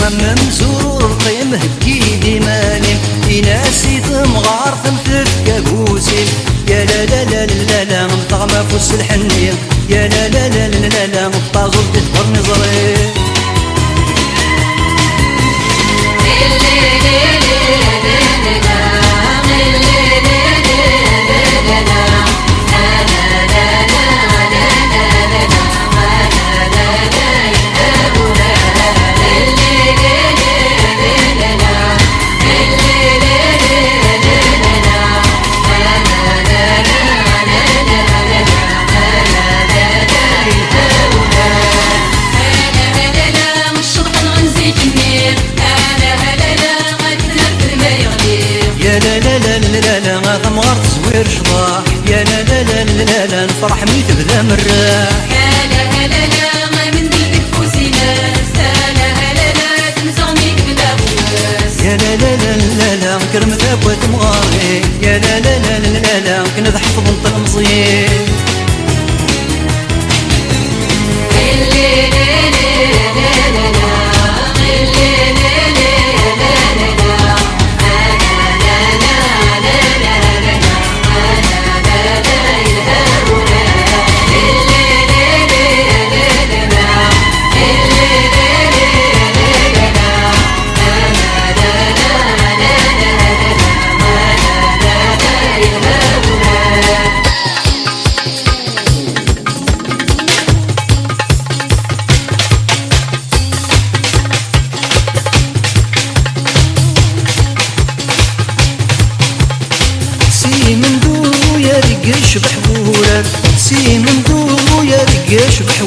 ممزور قيمه كيدي مالي يناسي تمغار ثمثل كابوسي يا لا لا لا لا لا مطغمة فوس الحنية يا لا لا لا لا لا مطازور تدبر نظري غمغر تزوير شراح يا لا لا لا لا لا نفرح مي تبدا مراح يا لا لا لا ما من دلك فوزينا لا لا لا تنزغني بلا بواس يا لا لا لا لا لا كرم ثابت مغاري يا لا لا لا لا لا كنا ضحف بنط المصير يشبح بورر سي من دو يا رجال يشبح